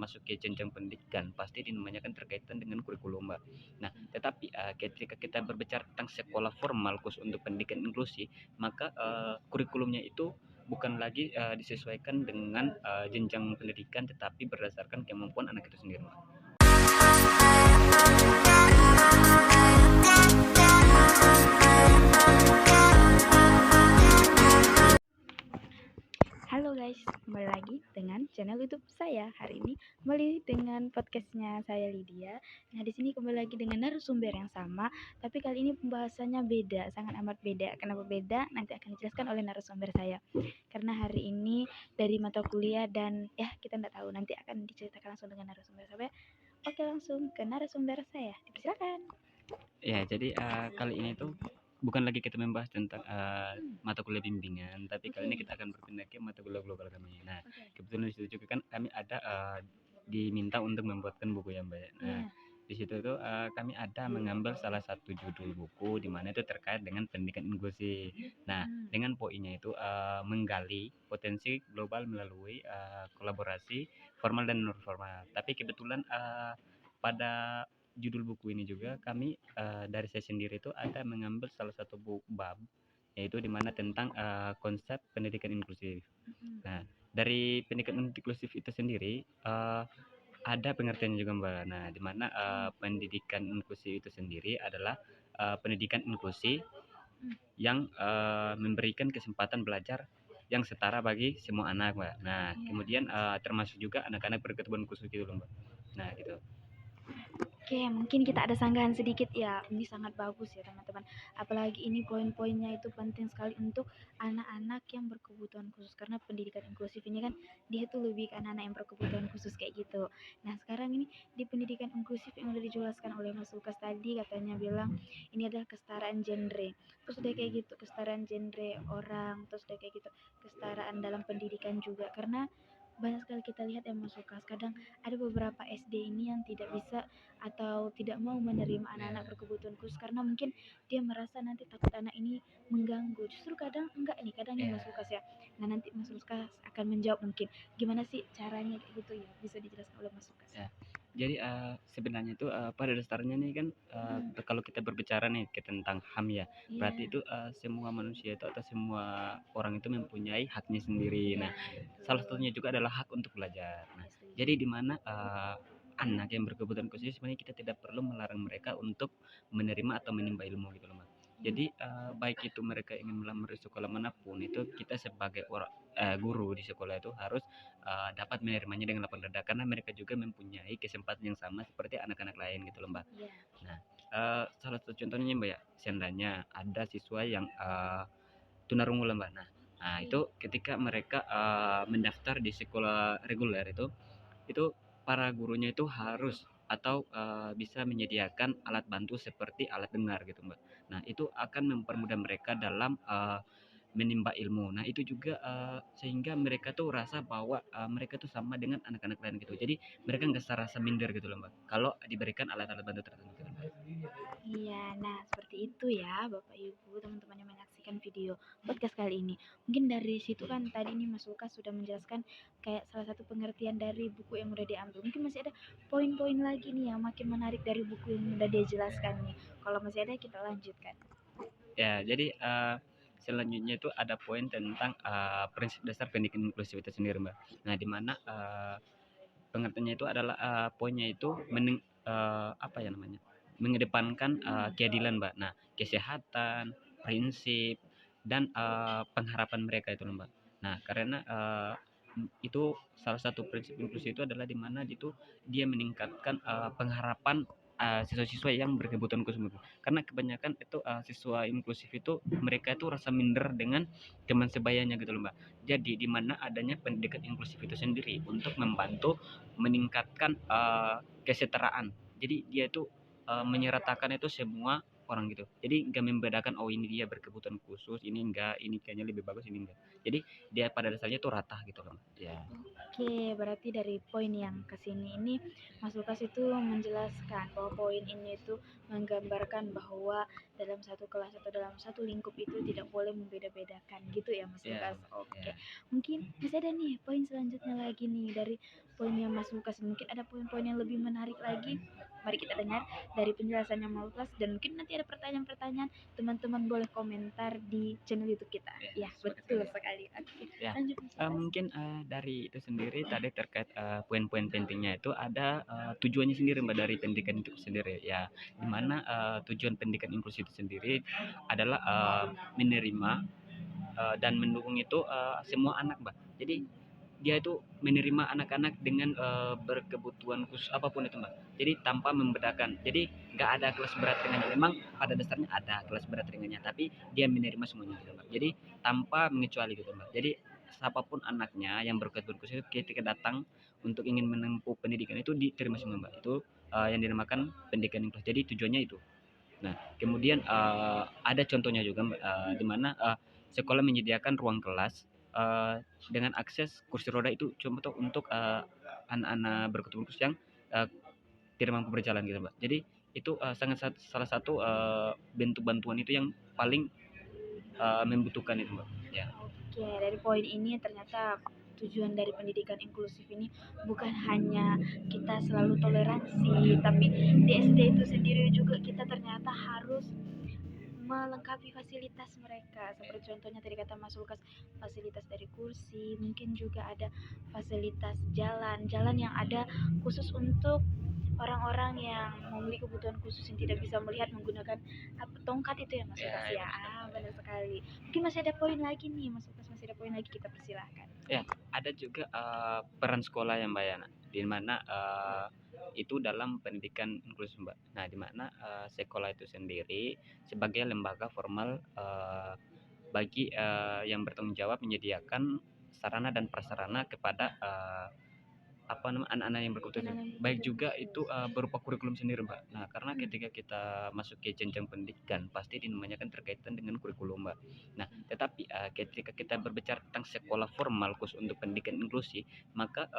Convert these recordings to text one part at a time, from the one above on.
masuk ke jenjang pendidikan pasti dinamanya kan terkaitan dengan kurikulum, Mbak. Nah, tetapi ketika kita berbicara tentang sekolah formal khusus untuk pendidikan inklusi, maka kurikulumnya itu bukan lagi disesuaikan dengan jenjang pendidikan, tetapi berdasarkan kemampuan anak itu sendiri, Mbak. Halo guys, kembali lagi dengan channel YouTube saya. Hari ini kembali dengan podcastnya saya Lydia. Nah, di sini kembali lagi dengan narasumber yang sama, tapi kali ini pembahasannya beda, sangat amat beda. Kenapa beda? Nanti akan dijelaskan oleh narasumber saya. Karena hari ini dari mata kuliah dan ya kita tidak tahu, nanti akan diceritakan langsung dengan narasumber saya. Oke, langsung ke narasumber saya. Dipersilakan. Ya, jadi kali ini tuh bukan lagi kita membahas tentang mata kuliah bimbingan, tapi kali ini kita akan berpindah ke mata kuliah global kami. Nah, kebetulan di situ juga kan kami ada diminta untuk membuatkan buku yang banyak. Nah, di situ tuh kami ada mengambil salah satu judul buku di mana itu terkait dengan pendidikan inklusi. Nah, dengan poinnya itu menggali potensi global melalui kolaborasi formal dan non formal. Tapi kebetulan pada judul buku ini juga kami dari saya sendiri itu ada mengambil salah satu bab, yaitu dimana tentang konsep pendidikan inklusif. Nah, dari pendidikan inklusif itu sendiri ada pengertiannya juga, Mbak. Nah, dimana pendidikan inklusif itu sendiri adalah pendidikan inklusi yang memberikan kesempatan belajar yang setara bagi semua anak, Mbak. Nah, kemudian termasuk juga anak-anak berkebutuhan khusus gitu loh, Mbak. Nah, gitu. Oke, mungkin kita ada sanggahan sedikit ya. Ini sangat bagus ya teman-teman. Apalagi ini poin-poinnya itu penting sekali untuk anak-anak yang berkebutuhan khusus. Karena pendidikan inklusif ini kan dia tuh lebih ke anak-anak yang berkebutuhan khusus kayak gitu. Nah sekarang ini di pendidikan inklusif yang udah dijelaskan oleh Mas Lukas tadi, katanya bilang ini adalah kesetaraan genre. Terus udah kayak gitu kesetaraan genre orang, terus udah kayak gitu kesetaraan dalam pendidikan juga. Karena banyak sekali kita lihat ya Mas Lukas, kadang ada beberapa SD ini yang tidak bisa atau tidak mau menerima anak-anak berkebutuhan khusus karena mungkin dia merasa nanti takut anak ini mengganggu. Justru kadang enggak nih, kadang ya Mas Lukas ya. Nah nanti Mas Lukas akan menjawab mungkin gimana sih caranya kayak gitu ya, bisa dijelaskan oleh Mas Lukas. Ya. Jadi sebenarnya itu pada dasarnya nih kan kalau kita berbicara nih tentang HAM ya, berarti itu semua manusia itu atau semua orang itu mempunyai haknya sendiri. Nah, salah satunya juga adalah hak untuk belajar. Nah, jadi di mana anak yang berkebutuhan khusus sebenarnya kita tidak perlu melarang mereka untuk menerima atau menimba ilmu gitu loh, Mbak. Jadi baik itu mereka ingin melamar di sekolah manapun, itu kita sebagai guru di sekolah itu harus dapat menerimanya dengan lapang dada karena mereka juga mempunyai kesempatan yang sama seperti anak-anak lain gitu loh, Mbak. Nah, salah satu contohnya, Mbak, ya, seandainya ada siswa yang tunarungu lah, Mbak. Nah, itu ketika mereka mendaftar di sekolah reguler itu para gurunya itu harus atau bisa menyediakan alat bantu seperti alat dengar gitu, Mbak. Nah, itu akan mempermudah mereka dalam menimba ilmu. Nah, itu juga sehingga mereka tuh rasa bahwa mereka tuh sama dengan anak-anak lain gitu. Jadi mereka nggak serasa minder gitu loh, Mbak. Kalau diberikan alat-alat bantu tertentu gitu, Mbak. Iya, nah seperti itu ya Bapak Ibu teman-teman yang menyaksikan video podcast kali ini. Mungkin dari situ kan tadi nih Mas Lukas sudah menjelaskan kayak salah satu pengertian dari buku yang udah diambil. Mungkin masih ada poin-poin lagi nih yang makin menarik dari buku yang udah dia jelaskan nih. Kalau masih ada kita lanjutkan. Ya, jadi selanjutnya itu ada poin tentang prinsip dasar pendidikan inklusif itu sendiri, Mbak. Nah, di mana pengertiannya itu adalah poinnya itu apa ya namanya? Mengedepankan keadilan, Mbak. Nah, kesehatan, prinsip dan pengharapan mereka itu, Mbak. Nah, karena itu salah satu prinsip inklusi itu adalah di mana itu dia meningkatkan pengharapan siswa-siswa yang berkebutuhan khusus, Mbak. Karena kebanyakan itu siswa inklusif itu mereka itu rasa minder dengan teman sebayanya gitu loh, Mbak. Jadi di mana adanya pendidikan inklusif itu sendiri untuk membantu meningkatkan kesetaraan. Jadi dia itu menyeratakan itu semua orang gitu. Jadi nggak membedakan oh ini dia berkebutuhan khusus, ini enggak, ini kayaknya lebih bagus, ini enggak. Jadi dia pada dasarnya itu rata gitu loh. Ya. Oke, berarti dari poin yang kesini ini Mas Lukas itu menjelaskan bahwa poin ini itu menggambarkan bahwa dalam satu kelas atau dalam satu lingkup itu tidak boleh membeda-bedakan gitu ya Mas Lukas. Oke, mungkin masih ada nih poin selanjutnya lagi nih dari poinnya Mas Lukas. Mungkin ada poin-poin yang lebih menarik lagi. Mari kita dengar dari penjelasannya Mas Lukas, dan mungkin nanti ada pertanyaan-pertanyaan, teman-teman boleh komentar di channel YouTube kita. Ya, betul sekali. Oke, Ya, lanjut Mas Lukas. mungkin dari itu sendiri tadi terkait poin-poin pentingnya itu ada tujuannya sendiri Mbak dari pendidikan itu sendiri ya, dimana tujuan pendidikan inklusi itu sendiri adalah menerima dan mendukung itu semua anak Mbak. Jadi dia itu menerima anak-anak dengan berkebutuhan khusus apapun itu Mbak. Jadi tanpa membedakan. Jadi nggak ada kelas berat ringannya. Memang pada dasarnya ada kelas berat ringannya, tapi dia menerima semuanya gitu Mbak. Jadi tanpa mengecuali gitu Mbak. Jadi siapapun anaknya yang berkebutuhan khusus ketika datang untuk ingin menempuh pendidikan itu diterima semua Mbak. Itu yang dinamakan pendidikan inklusif. Jadi tujuannya itu. Nah, kemudian ada contohnya juga di mana sekolah menyediakan ruang kelas dengan akses kursi roda itu cuma tuh untuk anak-anak berkebutuhan khusus yang uh, tidak mampu berjalan gitu, Mbak. Jadi itu salah satu bentuk bantuan itu yang paling membutuhkan itu, Mbak. Ya. Oke, dari poin ini ternyata tujuan dari pendidikan inklusif ini bukan hanya kita selalu toleransi, tapi di SD itu sendiri juga kita ternyata harus melengkapi fasilitas mereka, seperti contohnya tadi kata Mas Lukas, fasilitas dari kursi, mungkin juga ada fasilitas jalan yang ada khusus untuk orang-orang yang memiliki kebutuhan khusus yang tidak bisa melihat menggunakan apa tongkat itu ya Mas Lukas ya. Benar sekali. Mungkin masih ada poin lagi nih Mas Lukas, masih ada poin lagi, kita persilahkan. Ya, ada juga peran sekolah yang Mbak Yana, di mana itu dalam pendidikan inklusif Mbak. Nah, di mana sekolah itu sendiri sebagai lembaga formal bagi yang bertanggung jawab menyediakan sarana dan prasarana kepada apa namanya anak-anak yang berkebutuhan baik juga itu berupa kurikulum sendiri Mbak. Nah karena ketika kita masuk ke jenjang pendidikan pasti namanya kan terkaitan dengan kurikulum Mbak. Nah tetapi ketika kita berbicara tentang sekolah formal khusus untuk pendidikan inklusi maka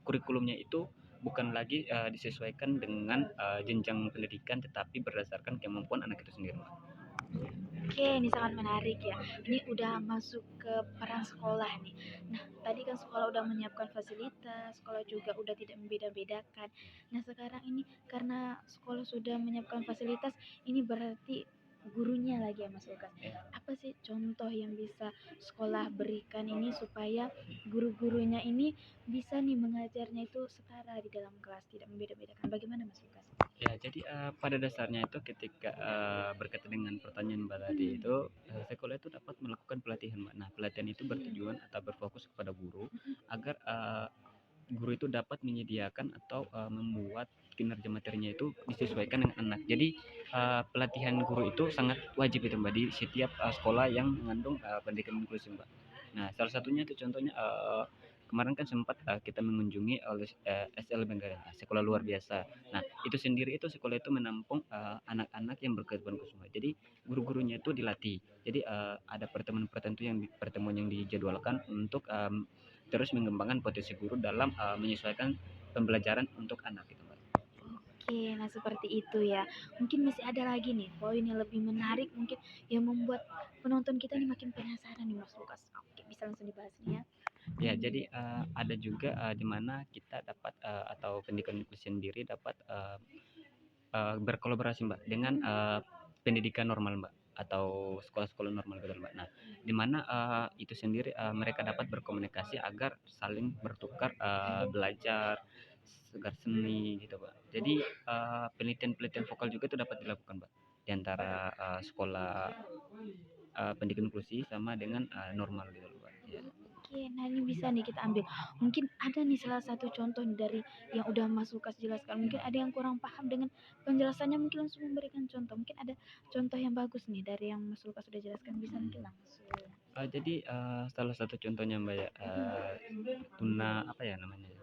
kurikulumnya itu bukan lagi disesuaikan dengan jenjang pendidikan tetapi berdasarkan kemampuan anak itu sendiri Mbak. Oke, ini sangat menarik ya. Ini udah masuk ke peran sekolah nih. Nah, tadi kan sekolah udah menyiapkan fasilitas, sekolah juga udah tidak membeda-bedakan. Nah, sekarang ini karena sekolah sudah menyiapkan fasilitas, ini berarti gurunya lagi ya Mas Lukas. Apa sih contoh yang bisa sekolah berikan ini supaya guru-gurunya ini bisa nih mengajarnya itu setara di dalam kelas, tidak membeda-bedakan. Bagaimana Mas Lukas? Ya, jadi pada dasarnya itu ketika berkaitan dengan pertanyaan Mbak tadi itu sekolah itu dapat melakukan pelatihan Mbak. Nah, pelatihan itu bertujuan atau berfokus kepada guru agar guru itu dapat menyediakan atau membuat kinerja materinya itu disesuaikan dengan anak. Jadi pelatihan guru itu sangat wajib itu Mbak di setiap sekolah yang mengandung pendidikan inklusif Mbak. Nah, salah satunya itu contohnya kemarin kan sempat kita mengunjungi oleh SL Benggala, sekolah luar biasa. Nah, itu sendiri itu sekolah itu menampung anak-anak yang berkebutuhan khusus. Jadi guru-gurunya itu dilatih. Jadi ada pertemuan yang dijadwalkan untuk terus mengembangkan potensi guru dalam menyesuaikan pembelajaran untuk anak gitu Mbak. Oke, nah seperti itu ya. Mungkin masih ada lagi nih poin yang lebih menarik mungkin yang membuat penonton kita nih makin penasaran nih Mas Lukas. Oke, bisa langsung dibahas nih ya. Ya, jadi ada juga di mana kita dapat atau pendidikan inklusi sendiri dapat berkolaborasi Mbak dengan pendidikan normal Mbak atau sekolah-sekolah normal gitu Mbak. Nah, di mana itu sendiri mereka dapat berkomunikasi agar saling bertukar belajar segar seni gitu Mbak. Jadi penelitian-penelitian vokal juga itu dapat dilakukan Mbak di antara sekolah pendidikan inklusi sama dengan normal gitu loh Mbak. Ya. Oke, nah ini bisa nih kita ambil. Mungkin ada nih salah satu contoh dari yang udah Mas Lukas jelaskan. Mungkin ada yang kurang paham dengan penjelasannya, mungkin langsung memberikan contoh. Mungkin ada contoh yang bagus nih dari yang Mas Lukas sudah jelaskan, bisa mungkin langsung. Jadi salah satu contohnya Mbak ya tuna apa ya namanya ya?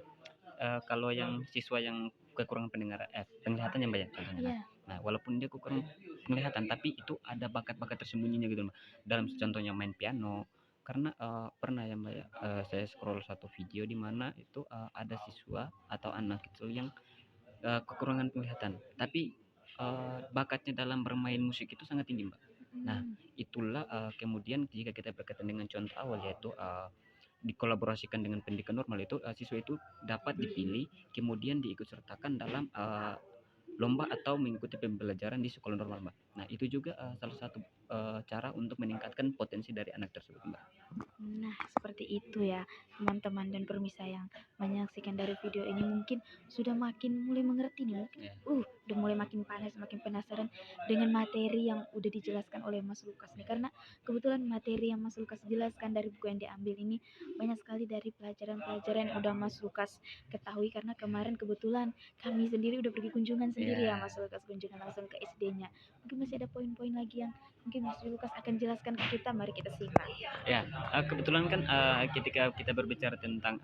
Kalau yang siswa yang kekurangan penglihatan ya Mbak ya contohnya. Iya. Nah, walaupun dia kekurangan penglihatan tapi itu ada bakat-bakat tersembunyinya gitu Mbak. Dalam contohnya main piano. Karena pernah ya Mbak ya saya scroll satu video di mana itu ada siswa atau anak kecil yang kekurangan penglihatan, tapi bakatnya dalam bermain musik itu sangat tinggi Mbak. Nah, itulah kemudian jika kita berkaitan dengan contoh awal yaitu dikolaborasikan dengan pendidikan normal itu siswa itu dapat dipilih kemudian diikut sertakan dalam lomba atau mengikuti pembelajaran di sekolah normal, Mbak. Nah, itu juga salah satu cara untuk meningkatkan potensi dari anak tersebut, Mbak. Nah, seperti itu ya, teman-teman dan permisa yang menyaksikan dari video ini mungkin sudah makin mulai mengerti nih, mungkin Ya. udah mulai makin panas, makin penasaran dengan materi yang udah dijelaskan oleh Mas Lukas nih. Karena kebetulan materi yang Mas Lukas jelaskan dari buku yang diambil ini banyak sekali dari pelajaran-pelajaran yang udah Mas Lukas ketahui karena kemarin kebetulan kami sendiri udah pergi kunjungan sendiri ya Ya. Mas Lukas, kunjungan langsung ke SD-nya. Mungkin masih ada poin-poin lagi yang mungkin Mas Lukas akan jelaskan ke kita, mari kita simak. Ya, kebetulan kan ketika kita berbicara tentang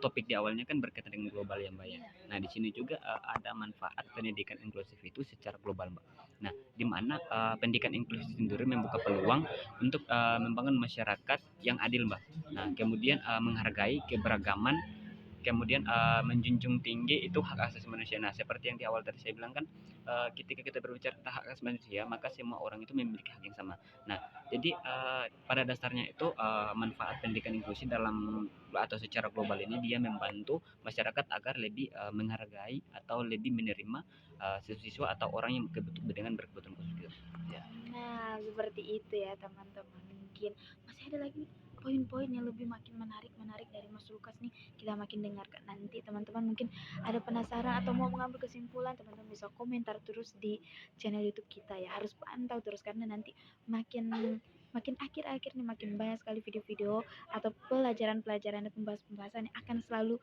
topik di awalnya kan berkaitan dengan global ya, Mbak ya. Nah, di sini juga ada manfaat pendidikan inklusif itu secara global, Mbak. Nah, di mana pendidikan inklusif sendiri membuka peluang untuk membangun masyarakat yang adil, Mbak. Nah, kemudian menghargai keberagaman, kemudian menjunjung tinggi itu hak asasi manusia. Nah, seperti yang di awal tadi saya bilang kan, ketika kita berbicara tentang hak asasi manusia, maka semua orang itu memiliki hak yang sama. Nah, jadi pada dasarnya itu manfaat pendidikan inklusi dalam atau secara global ini dia membantu masyarakat agar lebih menghargai atau lebih menerima siswa atau orang yang dengan berkebutuhan khusus gitu. Ya. Nah, seperti itu ya teman-teman. Mungkin masih ada lagi poin-poin yang lebih makin menarik dari Mas Lukas nih. Kita makin dengarkan nanti teman-teman mungkin ada penasaran atau mau mengambil kesimpulan, teman-teman bisa komentar terus di channel YouTube kita ya. Harus pantau terus karena nanti makin makin akhir-akhir nih makin banyak sekali video-video atau pelajaran-pelajaran dan pembahasan-pembahasan yang akan selalu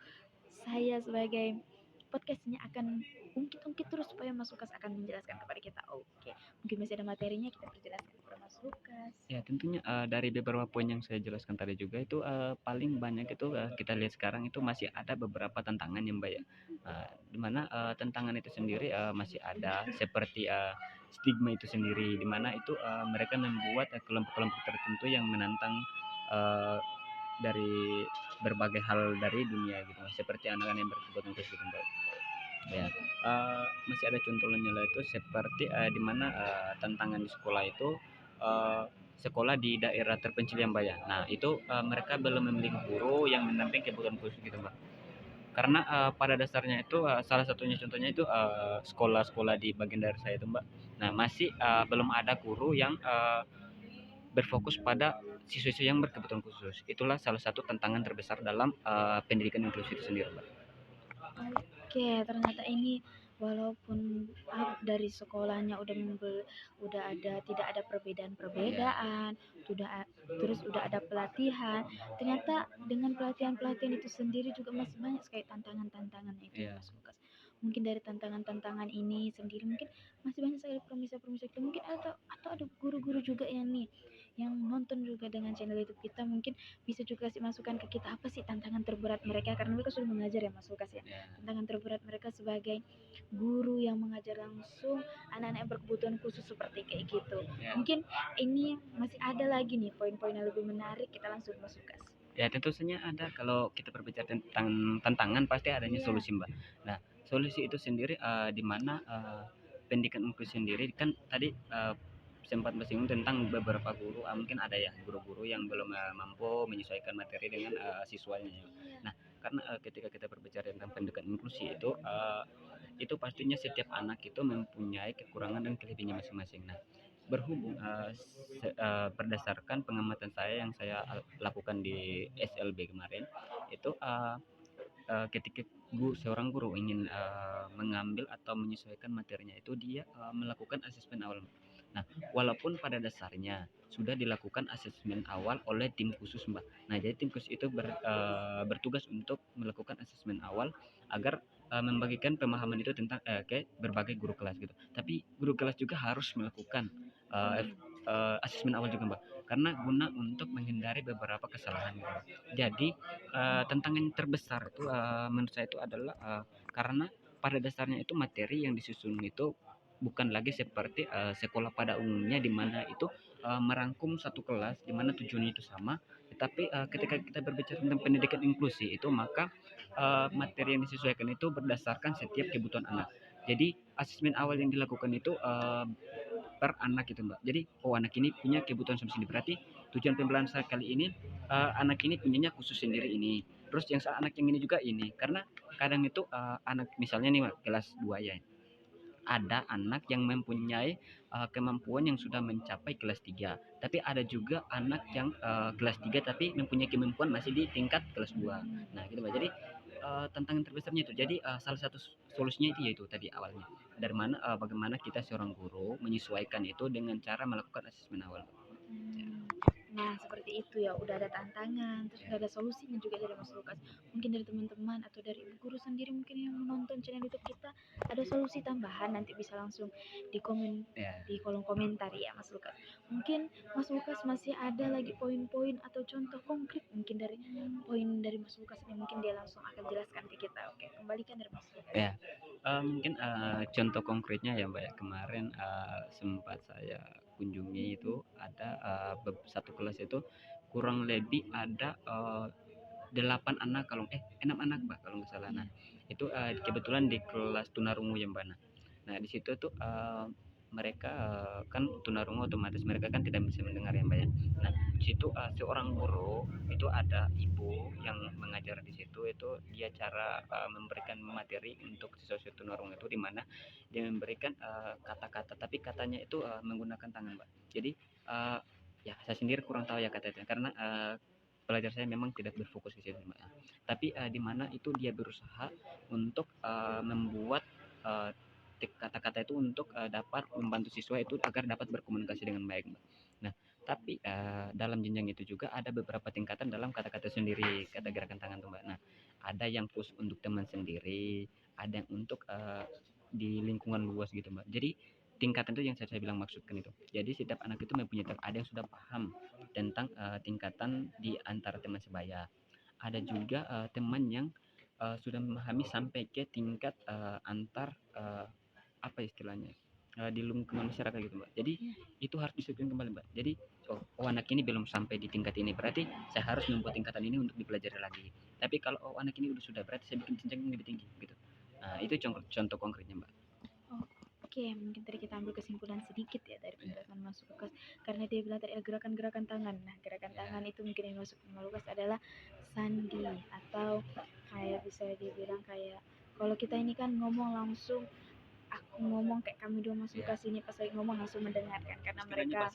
saya sebagai podcastnya akan ungkit-ungkit terus supaya Mas Lukas akan menjelaskan kepada kita. Oke, mungkin masih ada materinya kita perjelaskan kepada Mas Lukas. Ya, tentunya dari beberapa poin yang saya jelaskan tadi juga itu paling banyak itu kita lihat sekarang itu masih ada beberapa tantangan ya, Mbak ya. Di mana tantangan itu sendiri masih ada seperti stigma itu sendiri, di mana itu mereka membuat kelompok-kelompok tertentu yang menantang eh, dari berbagai hal dari dunia gitu, seperti anak-anak yang berkebutuhan khusus gitu, Mbak. Ya, masih ada contoh lainnya lah itu seperti di mana tantangan di sekolah itu eh, sekolah di daerah terpencil yang banyak. Nah, itu mereka belum memiliki guru yang mendamping kebutuhan khusus gitu, Mbak. Karena pada dasarnya itu salah satunya contohnya itu sekolah-sekolah di bagian daerah saya itu, Mbak. Nah, masih belum ada guru yang berfokus pada siswa-siswa yang berkebutuhan khusus. Itulah salah satu tantangan terbesar dalam pendidikan inklusif itu sendiri, Mbak. Oke, ternyata ini walaupun dari sekolahnya udah ada tidak ada perbedaan-perbedaan, terus udah ada pelatihan. Ternyata dengan pelatihan-pelatihan itu sendiri juga masih banyak sekali tantangan-tantangan itu ya Iya. Mas Lukas. Mungkin dari tantangan-tantangan ini sendiri mungkin masih banyak sekali permisa-permisa itu mungkin atau ada guru-guru juga yang nih yang nonton juga dengan channel YouTube kita mungkin bisa juga kasih masukan ke kita apa sih tantangan terberat mereka karena mereka sudah mengajar ya Mas Lukas ya, Ya. tantangan terberat mereka sebagai guru yang mengajar langsung anak-anak yang berkebutuhan khusus seperti kayak gitu. Ya. Mungkin ini masih ada lagi nih poin-poin yang lebih menarik, kita langsung Mas Lukas. Ya, tentu saja ada. Kalau kita berbicara tentang tantangan pasti adanya solusi, Mbak. Nah, solusi itu sendiri di mana pendidikan inklusi sendiri kan tadi sempat bersinggung tentang beberapa guru, mungkin ada ya guru-guru yang belum mampu menyesuaikan materi dengan siswanya ya. Nah, karena ketika kita berbicara tentang pendidikan inklusi itu pastinya setiap anak itu mempunyai kekurangan dan kelebihannya masing-masing. Nah, berhubung berdasarkan pengamatan saya yang saya lakukan di SLB kemarin itu ketika seorang guru ingin mengambil atau menyesuaikan materinya itu dia melakukan asesmen awal. Nah, walaupun pada dasarnya sudah dilakukan asesmen awal oleh tim khusus, Mbak. Nah, jadi tim khusus itu bertugas untuk melakukan asesmen awal agar membagikan pemahaman itu tentang ke berbagai guru kelas gitu. Tapi guru kelas juga harus melakukan asesmen awal juga, Mbak. Karena guna untuk menghindari beberapa kesalahan gitu. Jadi tantangan terbesar itu menurut saya itu adalah karena pada dasarnya itu materi yang disusun itu bukan lagi seperti sekolah pada umumnya di mana itu merangkum satu kelas di mana tujuannya itu sama, tetapi ketika kita berbicara tentang pendidikan inklusi itu maka materi yang disesuaikan itu berdasarkan setiap kebutuhan anak. Jadi asesmen awal yang dilakukan itu per anak gitu, Mbak. Jadi anak ini punya kebutuhan seperti ini berarti tujuan pembelajaran saya kali ini anak ini punyanya khusus sendiri ini. Terus yang anak yang ini juga ini karena kadang itu anak misalnya nih kelas 2 ya. Ada anak yang mempunyai kemampuan yang sudah mencapai kelas 3 tapi ada juga anak yang kelas 3 tapi mempunyai kemampuan masih di tingkat kelas 2. Nah, gitu Mbak. Jadi tantangan terbesarnya itu. Jadi salah satu solusinya itu yaitu tadi awalnya. Dari mana bagaimana kita seorang guru menyesuaikan itu dengan cara melakukan asesmen awal. Nah, seperti itu ya, udah ada tantangan, terus udah ada solusinya juga dari Mas Lukas. Mungkin dari teman-teman atau dari ibu guru sendiri mungkin yang menonton channel YouTube kita ada solusi tambahan, nanti bisa langsung di komen Ya. di kolom komentar ya Mas Lukas. Mungkin Mas Lukas masih ada lagi poin-poin atau contoh konkret mungkin dari poin dari Mas Lukas ini mungkin dia langsung akan jelaskan ke kita. Oke, kembalikan dari Mas Lukas. Ya. Mungkin contoh konkretnya ya Mbak ya, kemarin sempat saya kunjungi itu ada satu kelas itu kurang lebih ada 8 anak kalau 6 anak Mbak kalau nggak salah. Nah, itu kebetulan di kelas tunarungu ya Mbak. Nah, di situ tuh mereka kan tunarungu otomatis mereka kan tidak bisa mendengar ya Mbak ya. Nah, di situ seorang guru itu ada ibu yang mengajar di situ itu dia cara memberikan materi untuk siswa-siswa tunarungu itu di mana dia memberikan kata-kata tapi katanya itu menggunakan tangan Mbak. Jadi ya saya sendiri kurang tahu ya kata-katanya karena pelajar saya memang tidak berfokus di situ Mbak. Tapi di mana itu dia berusaha untuk membuat kata-kata itu untuk dapat membantu siswa itu agar dapat berkomunikasi dengan baik Mbak. Nah, tapi dalam jenjang itu juga ada beberapa tingkatan dalam kata-kata sendiri, kata gerakan tangan tuh Mbak. Nah, ada yang khusus untuk teman sendiri, ada yang untuk di lingkungan luas gitu Mbak. Jadi tingkatan itu yang saya bilang maksudkan itu. Jadi setiap anak itu mempunyai ada yang sudah paham tentang tingkatan di antara teman sebaya. Ada juga teman yang sudah memahami sampai ke tingkat antar apa istilahnya di lingkungan masyarakat gitu Mbak. Jadi itu harus disusun kembali Mbak. Jadi anak ini belum sampai di tingkat ini berarti saya harus membuat tingkatan ini untuk dipelajari lagi. Tapi kalau anak ini sudah berarti saya bikin jenjang yang lebih tinggi gitu. Nah, itu contoh konkretnya Mbak. Oke, mungkin tadi kita ambil kesimpulan sedikit ya dari penjelasan Mas Lukas karena dia bilang tadi ada gerakan-gerakan tangan. Nah, gerakan tangan itu mungkin yang masuk Mas Lukas adalah sandi atau kayak bisa dibilang kayak kalau kita ini kan ngomong langsung aku ngomong kayak kami dua Mas Lukas ini pas lagi ngomong langsung mendengarkan karena mereka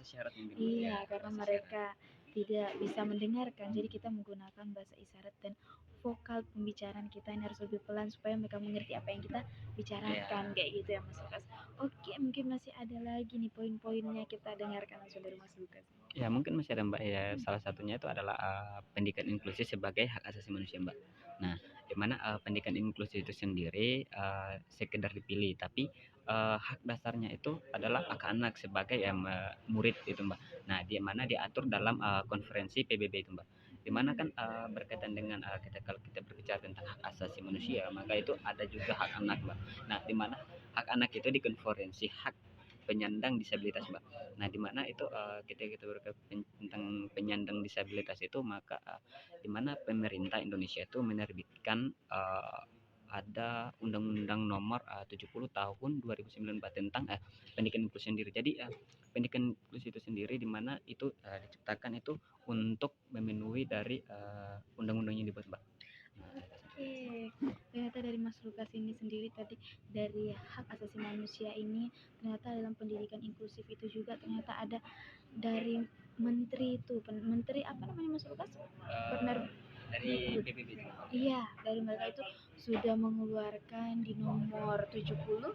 iya karena mereka tidak bisa mendengarkan jadi kita menggunakan bahasa isyarat dan vokal pembicaraan kita ini harus lebih pelan supaya mereka mengerti apa yang kita bicarakan kayak gitu ya Mas Lukas. Oke, mungkin masih ada lagi nih poin-poinnya kita dengarkan langsung dari Mas Lukas. Ya mungkin masih ada Mbak ya, salah satunya itu adalah pendidikan inklusif sebagai hak asasi manusia Mbak. Nah, di mana pendidikan inklusif itu sendiri sekedar dipilih, tapi hak dasarnya itu adalah hak anak sebagai murid itu Mbak. Nah, di mana diatur dalam konferensi PBB itu Mbak. Di mana kan berkaitan dengan kalau kita berbicara tentang hak asasi manusia, maka itu ada juga hak anak Mbak. Nah, di mana hak anak itu di konferensi hak penyandang disabilitas Mbak. Nah, di mana itu kita berbicara tentang penyandang disabilitas itu maka di mana pemerintah Indonesia itu menerbitkan ada Undang-Undang Nomor 70 Tahun 2009 tentang pendidikan inklusi sendiri. Jadi pendidikan inklusi itu sendiri di mana itu diciptakan itu untuk memenuhi dari undang-undang yang dibuat, Mbak. Oke, ternyata dari Mas Lukas ini sendiri tadi dari hak asasi manusia ini ternyata dalam pendidikan inklusif itu juga ternyata ada dari menteri itu menteri apa namanya Mas Lukas? Dari PBB. Iya, dari mereka itu sudah mengeluarkan di nomor 70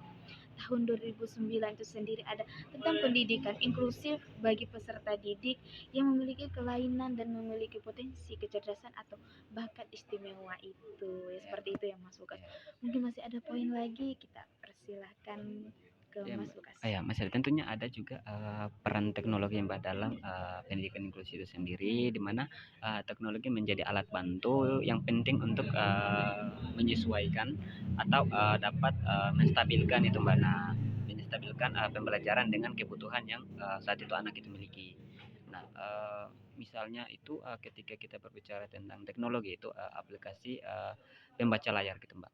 tahun 2009 itu sendiri ada tentang pendidikan inklusif bagi peserta didik yang memiliki kelainan dan memiliki potensi kecerdasan atau bakat istimewa itu. Ya, seperti itu ya Mas Lukas. Mungkin masih ada poin lagi, kita persilahkan ke Mas Lukas. Ya, Mas, tentunya ada juga peran teknologi Mbak dalam pendidikan inklusi itu sendiri, di mana teknologi menjadi alat bantu yang penting untuk menyesuaikan atau dapat menstabilkan itu Mbak. Nah, menstabilkan pembelajaran dengan kebutuhan yang saat itu anak itu miliki. Nah, misalnya itu ketika kita berbicara tentang teknologi itu aplikasi pembaca layar gitu Mbak.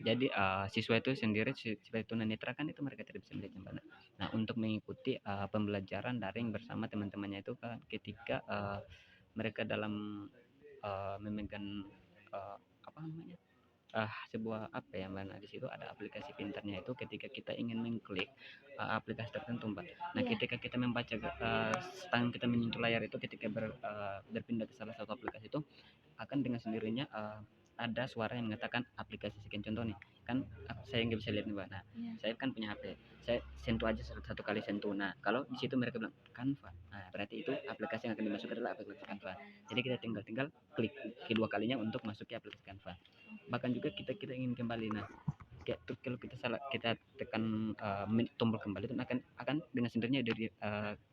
Jadi siswa itu sendiri siswa tunanetra kan itu mereka tidak bisa melihat Mbak. Nah, untuk mengikuti pembelajaran daring bersama teman-temannya itu kan ketika mereka dalam memegang apa namanya? Sebuah apa ya Mbak, nah di situ ada aplikasi pintarnya itu ketika kita ingin mengklik aplikasi tertentu Mbak. Nah, Iya. ketika kita membaca tangan kita menyentuh layar itu ketika berpindah ke salah satu aplikasi itu akan dengan sendirinya ada suara yang mengatakan aplikasi sekian contoh nih kan saya nggak bisa lihat nih Mbak. Nah, Iya. saya kan punya HP, saya sentuh aja satu kali sentuh. Nah, kalau di situ mereka bilang Canva, nah berarti itu aplikasi yang akan dimasukkan adalah aplikasi Canva. Jadi kita tinggal klik kedua kalinya untuk masuk ke aplikasi Canva. Bahkan juga kita ingin kembali, nah kayak tuh kalau kita salah kita tekan tombol kembali itu akan dengan sendirinya dari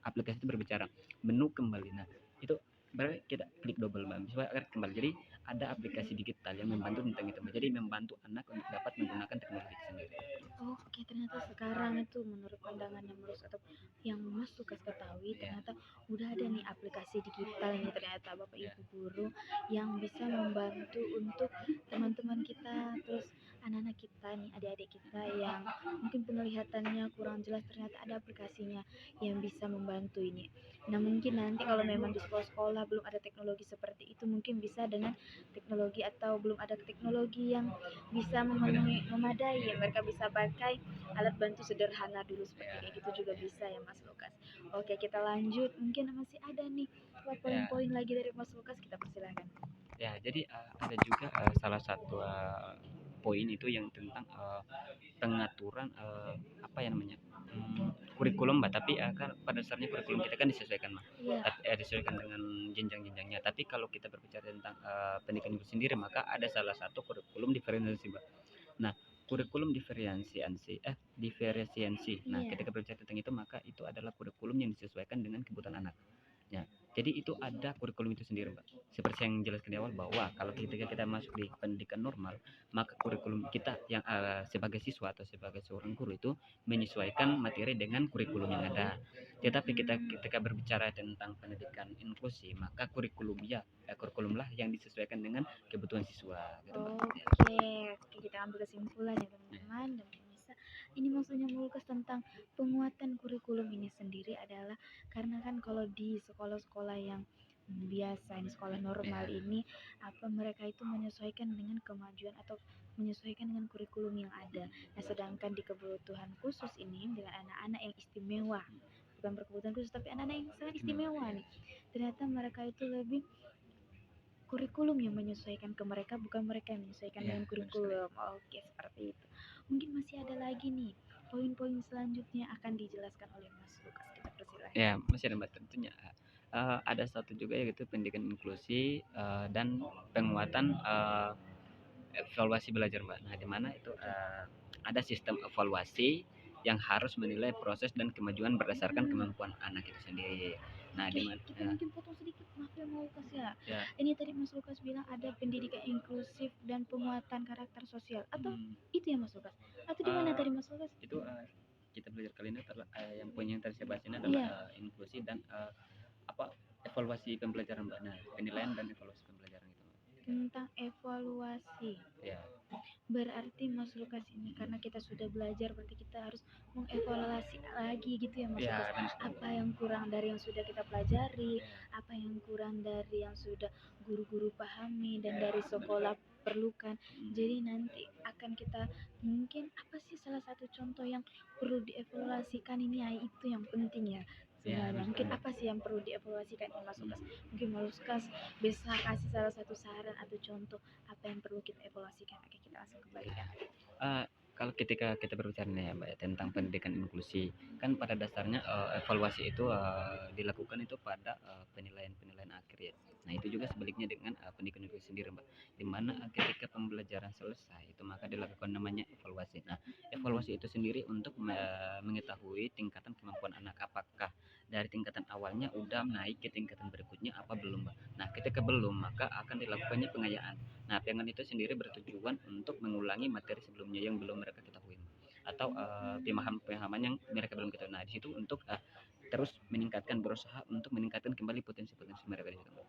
aplikasi itu berbicara menu kembali. Nah, itu berarti kita klik double Mbak supaya akan kembali. Jadi ada aplikasi digital yang membantu tentang itu Mbak. Jadi membantu anak untuk dapat menggunakan teknologi itu sendiri. Oke, ternyata sekarang itu menurut pandangan yang Mas atau yang Mas Lukas ketahui, Iya, ternyata udah ada nih aplikasi digital nih ternyata Bapak iya, Ibu guru yang bisa membantu untuk teman-teman kita, terus anak-anak kita nih, adik-adik kita yang mungkin penglihatannya kurang jelas, ternyata ada aplikasinya yang bisa membantu ini. Nah, mungkin nanti kalau memang di sekolah-sekolah belum ada teknologi seperti itu, mungkin bisa dengan teknologi atau belum ada teknologi yang bisa memenuhi memadai ya, mereka bisa pakai alat bantu sederhana dulu seperti iya, kayak gitu juga bisa ya Mas Lukas. Oke, kita lanjut, mungkin masih ada nih iya. poin-poin lagi dari Mas Lukas, kita persilahkan. Ya, jadi ada juga salah satu poin itu yang tentang pengaturan apa ya namanya? Kurikulum Mbak, tapi kan pada dasarnya kurikulum kita kan disesuaikan Mbak. Iya. Tapi disesuaikan dengan jenjang-jenjangnya. Tapi kalau kita berbicara tentang pendidikan itu sendiri, maka ada salah satu kurikulum diferensiasi Mbak. Nah, kurikulum diferensiasi. Nah, Iya. ketika berbicara tentang itu, maka itu adalah kurikulum yang disesuaikan dengan kebutuhan anak. Ya, jadi itu ada kurikulum itu sendiri, Mbak. Seperti yang jelaskan di awal bahwa kalau ketika kita masuk di pendidikan normal, maka kurikulum kita yang sebagai siswa atau sebagai seorang guru itu menyesuaikan materi dengan kurikulum yang ada. Tetapi kita ketika berbicara tentang pendidikan inklusi, maka kurikulumlah yang disesuaikan dengan kebutuhan siswa, gitu, Mbak. Oke, oke, kita ambil kesimpulan ya teman-teman dan pemirsa. Ini maksudnya Lukas tentang penguatan kurikulum ini sendiri adalah karena kan kalau di sekolah-sekolah yang biasa, ini sekolah normal Ya, ini, apa mereka itu menyesuaikan dengan kemajuan atau menyesuaikan dengan kurikulum yang ada. Nah, sedangkan di kebutuhan khusus ini dengan anak-anak yang istimewa, bukan berkebutuhan khusus tapi anak-anak yang sangat istimewa nih, ternyata mereka itu lebih kurikulum yang menyesuaikan ke mereka, bukan mereka yang menyesuaikan ya, dengan benar sekali. kurikulum. Oke, seperti itu. Mungkin masih ada lagi nih poin-poin selanjutnya akan dijelaskan oleh Mas Lukas. Kita persilahkan. Ya, masih ada Mbak, tentunya. Ada satu juga yaitu pendidikan inklusi dan penguatan evaluasi belajar Mbak. Nah, di mana itu ada sistem evaluasi yang harus menilai proses dan kemajuan berdasarkan kemampuan anak itu sendiri. Nah, Oke, di mana kita mungkin potong sedikit. Maaf ya Mas Lukas ya. ya, Ini tadi Mas Lukas bilang ada pendidikan inklusif dan penguatan karakter sosial. Atau hmm, itu ya Mas Lukas? Atau di mana eh, tadi Mas Lukas? itu kita belajar kali ini adalah yang poin yang tadi saya bahas ini adalah Iya, inklusi dan apa evaluasi pembelajaran Mbak. Nah, penilaian dan evaluasi pembelajaran itu Mbak. tentang evaluasi. Ya, Berarti Mas Lukas ini karena kita sudah belajar berarti kita harus mengevaluasi lagi gitu ya Mas ya, Lukas. benar sekali. Apa yang kurang dari yang sudah kita pelajari, Ya, apa yang kurang dari yang sudah guru-guru pahami dan dari sekolah perlukan. Jadi nanti akan kita mungkin apa sih salah satu contoh yang perlu dievaluasikan ini ya itu yang penting ya ya, sebenarnya. benar Mungkin sekali. apa sih yang perlu dievaluasikan ini Mas Lukas? Mungkin Mas Lukas bisa kasih salah satu saran atau contoh apa yang perlu kita evaluasikan. Oke, kita langsung kembalikan. Eh, kalau ketika kita berbicara nih ya Mbak ya, tentang pendidikan inklusi, kan pada dasarnya evaluasi itu dilakukan itu pada penilaian-penilaian akhir ya. Nah, itu juga sebaliknya dengan pendidikan inklusi sendiri Mbak, di mana ketika pembelajaran selesai itu maka dilakukan namanya evaluasi. Nah, evaluasi itu sendiri untuk mengetahui tingkatan kemampuan anak, apakah dari tingkatan awalnya udah naik ke tingkatan berikutnya apa belum Mbak. Nah, ketika belum maka akan dilakukannya pengayaan. Nah, pengen itu sendiri bertujuan untuk mengulangi materi sebelumnya yang belum mereka ketahui atau pemahaman-pemahaman yang mereka belum ketahui. Nah, di situ untuk terus meningkatkan berusaha untuk meningkatkan kembali potensi-potensi mereka di situ.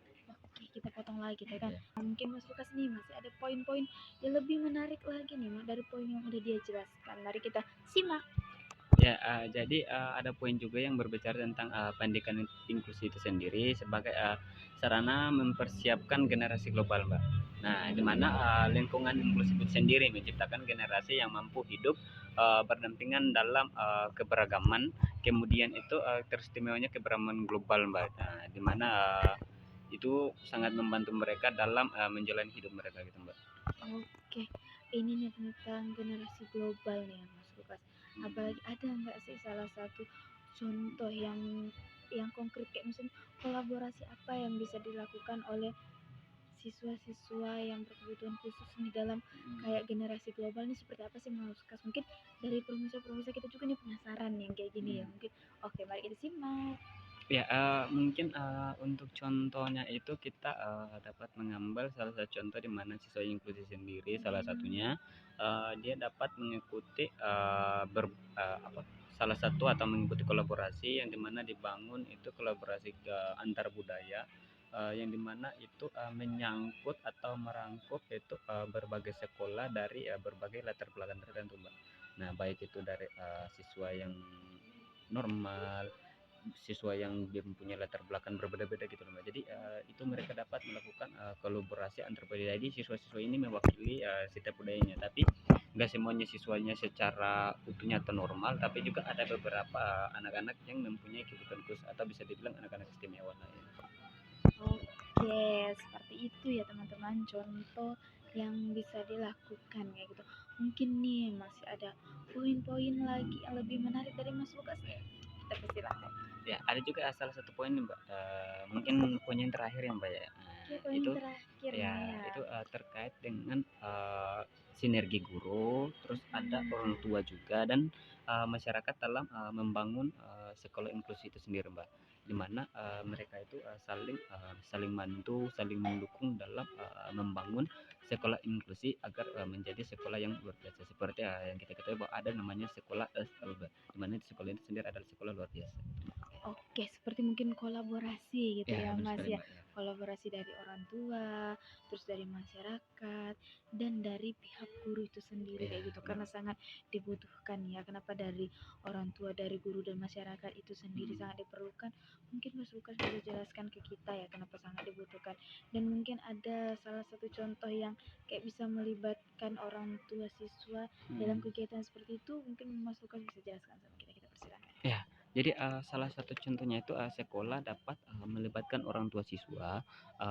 kita potong lagi ya kan. Iya. Mungkin Mas Lukas nih masih ada poin-poin yang lebih menarik lagi nih dari poin yang udah dia jelaskan. Mari kita simak. Ya, jadi ada poin juga yang berbicara tentang pendidikan inklusi itu sendiri sebagai sarana mempersiapkan generasi global, Mbak. Nah, di mana lingkungan inklusif itu sendiri menciptakan generasi yang mampu hidup berdampingan dalam keberagaman, kemudian itu teristimewanya keberagaman global, Mbak. Nah, di mana itu sangat membantu mereka dalam menjalani hidup mereka gitu, Mbak. Oke, ini nih tentang generasi global nih ya Mas Lukas. Apalagi ada nggak sih salah satu contoh yang konkret kayak misalnya kolaborasi apa yang bisa dilakukan oleh siswa-siswa yang berkebutuhan khusus di dalam kayak generasi global ini seperti apa sih Mas Lukas? Mungkin dari pemirsa-pemirsa kita juga nih penasaran nih yang kayak gini ya. Mungkin oke, mari kita simak. Ya, mungkin untuk contohnya itu kita dapat mengambil salah satu contoh di mana siswa inklusi sendiri salah satunya dia dapat mengikuti salah satu atau mengikuti kolaborasi yang dimana dibangun itu kolaborasi antar budaya yang dimana itu menyangkut atau merangkup itu berbagai sekolah dari berbagai latar belakang tertentu, Mbak. Nah, baik itu dari siswa yang normal, siswa yang dia mempunyai latar belakang berbeda-beda gitu loh, Mbak. Jadi itu mereka dapat melakukan kolaborasi antar budaya. Jadi siswa-siswa ini mewakili setiap budayanya, tapi nggak semuanya siswanya secara utuhnya atau normal, tapi juga ada beberapa anak-anak yang mempunyai kebutuhan khusus atau bisa dibilang anak-anak istimewa lah ya. Oke, seperti itu ya teman-teman contoh yang bisa dilakukan kayak gitu. Mungkin nih masih ada poin-poin lagi yang lebih menarik dari Mas Lukas nih. Kita persilahkan. Ya, ada juga salah satu poin nih, Mbak. Mungkin poin yang terakhir ya, Mbak ya. Oke, poin Itu terakhir ya, nih ya. itu terkait dengan sinergi guru, terus ada orang tua juga dan masyarakat dalam membangun sekolah inklusi itu sendiri, Mbak. Di mana mereka itu saling bantu, saling mendukung dalam membangun sekolah inklusi agar menjadi sekolah yang luar biasa seperti yang kita ketahui bahwa ada namanya sekolah SLB, di mana sekolah itu sendiri adalah sekolah luar biasa. Oke, seperti mungkin kolaborasi gitu Ya, ya benar Mas sekali, ya. Mbak, ya. Kolaborasi dari orang tua, terus dari masyarakat, dan dari pihak guru itu sendiri Iya, kayak gitu. Karena benar. sangat dibutuhkan ya. Kenapa dari orang tua, dari guru dan masyarakat itu sendiri sangat diperlukan. Mungkin Mas Lukas bisa jelaskan ke kita ya kenapa sangat dibutuhkan. Dan mungkin ada salah satu contoh yang kayak bisa melibatkan orang tua siswa dalam kegiatan seperti itu. Mungkin Mas Lukas bisa jelaskan sama kita. Kita persilakan. Ya, jadi salah satu contohnya itu sekolah dapat melibatkan orang tua siswa,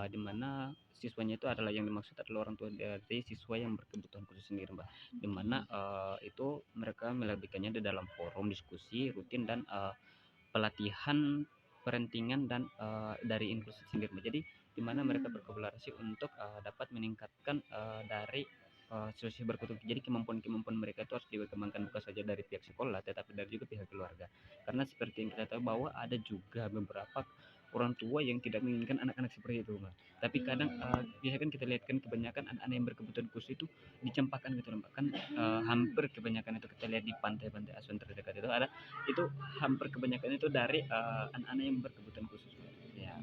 di mana siswanya itu adalah yang dimaksud adalah orang tua dari siswa yang berkebutuhan khusus sendiri, Mbak. Di mana itu mereka melibatkannya di dalam forum diskusi rutin dan pelatihan perintingan dan dari inklusi sendiri, Mbak. Jadi di mana mereka berkolaborasi untuk dapat meningkatkan dari sisi berkebutuhan. Jadi kemampuan-kemampuan mereka itu harus dikembangkan bukan saja dari pihak sekolah, tetapi dari juga pihak keluarga. Karena seperti yang kita tahu bahwa ada juga beberapa orang tua yang tidak menginginkan anak-anak seperti itu, Mbak. Tapi kadang biasanya kan kita lihat kan kebanyakan anak-anak yang berkebutuhan khusus itu dicampakkan gitu loh, Mbak. Kan hampir kebanyakan itu kita lihat di pantai-pantai asuhan terdekat itu ada, itu hampir kebanyakan itu dari anak-anak yang berkebutuhan khusus, Mbak. Ya.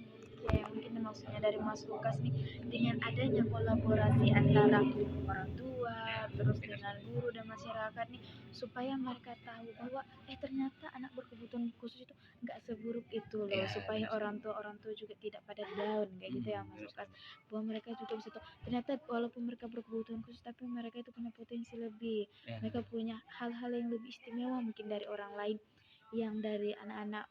Ya, mungkin maksudnya dari Mas Lukas nih dengan adanya kolaborasi antara orang tua terus dengan guru dan masyarakat nih supaya mereka tahu bahwa ternyata anak berkebutuhan khusus itu nggak seburuk itu loh, Ya, supaya benar. orang tua juga tidak pada down kayak gitu ya Mas Benar Lukas, sekali. bahwa mereka juga bisa tahu ternyata walaupun mereka berkebutuhan khusus tapi mereka itu punya potensi lebih, Ya, mereka punya hal-hal yang lebih istimewa mungkin dari orang lain yang dari anak-anak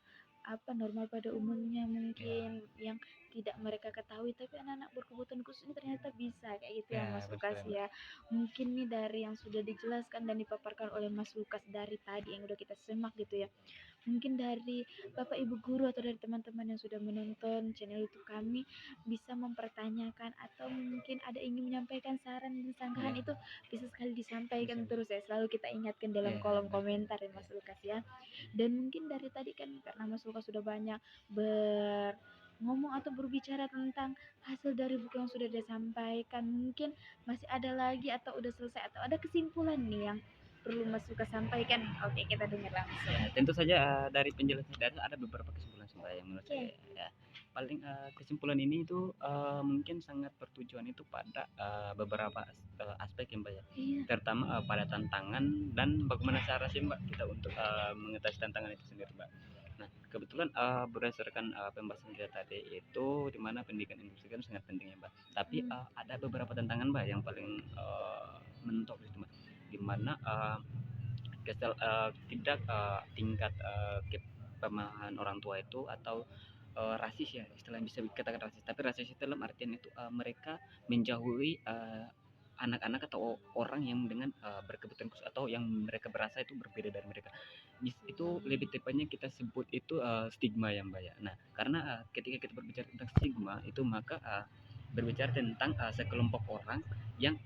apa normal pada umumnya mungkin yang tidak mereka ketahui tapi anak-anak berkebutuhan khusus ini ternyata bisa kayak gitu ya ya, Mas benar Lukas sekali, Mbak. ya. Mungkin nih dari yang sudah dijelaskan dan dipaparkan oleh Mas Lukas dari tadi yang udah kita semak gitu ya, mungkin dari Bapak Ibu guru atau dari teman-teman yang sudah menonton channel YouTube kami bisa mempertanyakan atau mungkin ada ingin menyampaikan saran dan sanggahan Ya, itu bisa sekali disampaikan bisa. terus ya, selalu kita ingatkan dalam Ya, kolom benar sekali, komentar ya Mbak. Mas Lukas ya. Dan mungkin dari tadi kan karena Mas Lukas sudah banyak ber ngomong atau berbicara tentang hasil dari buku yang sudah disampaikan, mungkin masih ada lagi atau udah selesai atau ada kesimpulan nih yang perlu Mas Lukas sampaikan. Oke, kita dengar langsung. Ya, tentu saja dari penjelasan tadi ada beberapa kesimpulan, Mbak, yang menurut saya Oke. ya. paling kesimpulan ini itu mungkin sangat bertujuan itu pada beberapa aspek ya Mbak ya. Iya. Terutama pada tantangan dan bagaimana cara sih Mbak kita untuk mengatasi tantangan itu sendiri Mbak. Nah, kebetulan berdasarkan pembahasan kita tadi itu di mana pendidikan inklusif kan sangat penting ya Mbak. Tapi ada beberapa tantangan Mbak yang paling mentok itu Mbak. Di mana tidak tingkat pemahaman orang tua itu atau rasis ya istilahnya bisa dikatakan rasis tapi rasis itu dalam artian itu mereka menjauhi anak-anak atau orang yang dengan berkebutuhan khusus atau yang mereka berasa itu berbeda dari mereka. Itu lebih tepatnya kita sebut itu stigma ya Mbak ya. Nah, karena ketika kita berbicara tentang stigma itu maka berbicara tentang sekelompok orang yang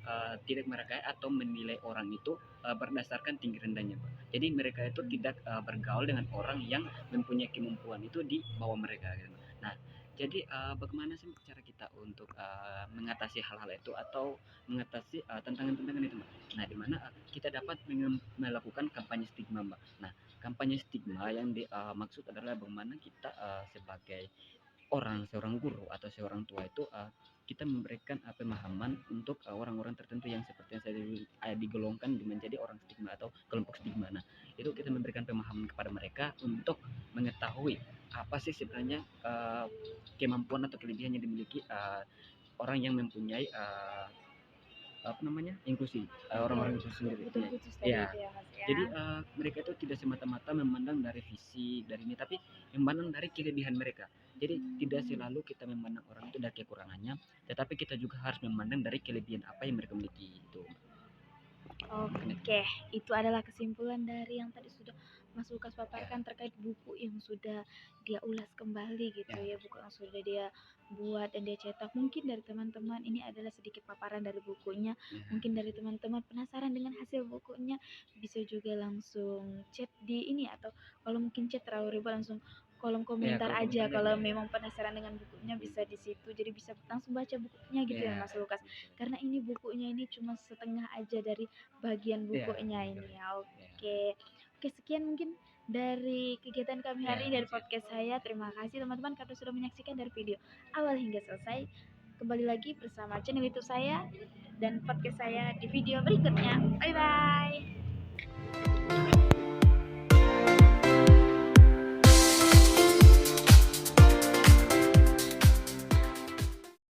tidak menghargai atau menilai orang itu berdasarkan tinggi rendahnya Pak. Jadi mereka itu tidak bergaul dengan orang yang mempunyai kemampuan itu di bawah mereka gitu. Nah, jadi bagaimana sih cara kita untuk mengatasi hal-hal itu atau mengatasi tantangan-tantangan itu Mbak? Nah, di mana kita dapat melakukan kampanye stigma Mbak. Nah, kampanye stigma yang dimaksud adalah bagaimana kita sebagai seorang guru atau seorang tua itu kita memberikan pemahaman untuk orang-orang tertentu yang seperti yang saya digolongkan menjadi orang stigma atau kelompok stigma. Nah, itu kita memberikan pemahaman kepada mereka untuk mengetahui apa sih sebenarnya kemampuan atau kelebihan yang dimiliki orang yang mempunyai apa namanya inklusi orang-orang inklusi sendiri. Betul khusus tadi Ya, itu ya Mas ya. jadi mereka itu tidak semata-mata memandang dari fisik dari ini, tapi memandang dari kelebihan mereka. Jadi tidak selalu kita memandang orang itu dari kekurangannya, tetapi kita juga harus memandang dari kelebihan apa yang mereka miliki itu. Oke, itu adalah kesimpulan dari yang tadi sudah Mas Lukas paparkan terkait buku yang sudah dia ulas kembali gitu ya, buku yang sudah dia buat dan dia cetak. Mungkin dari teman-teman ini adalah sedikit paparan dari bukunya. Mungkin dari teman-teman penasaran dengan hasil bukunya, bisa juga langsung chat di ini atau kalau mungkin chat terlalu ribet langsung kolom komentar kolom aja komentar kalau aja. memang penasaran dengan bukunya bisa di situ. Jadi bisa langsung baca bukunya gitu ya Mas Lukas. Karena ini bukunya ini cuma setengah aja dari bagian bukunya ini ya. Oke. Oke, sekian mungkin dari kegiatan kami hari ini dari podcast saya. Terima kasih teman-teman karena sudah menyaksikan dari video awal hingga selesai. Kembali lagi bersama channel YouTube saya dan podcast saya di video berikutnya. Bye bye.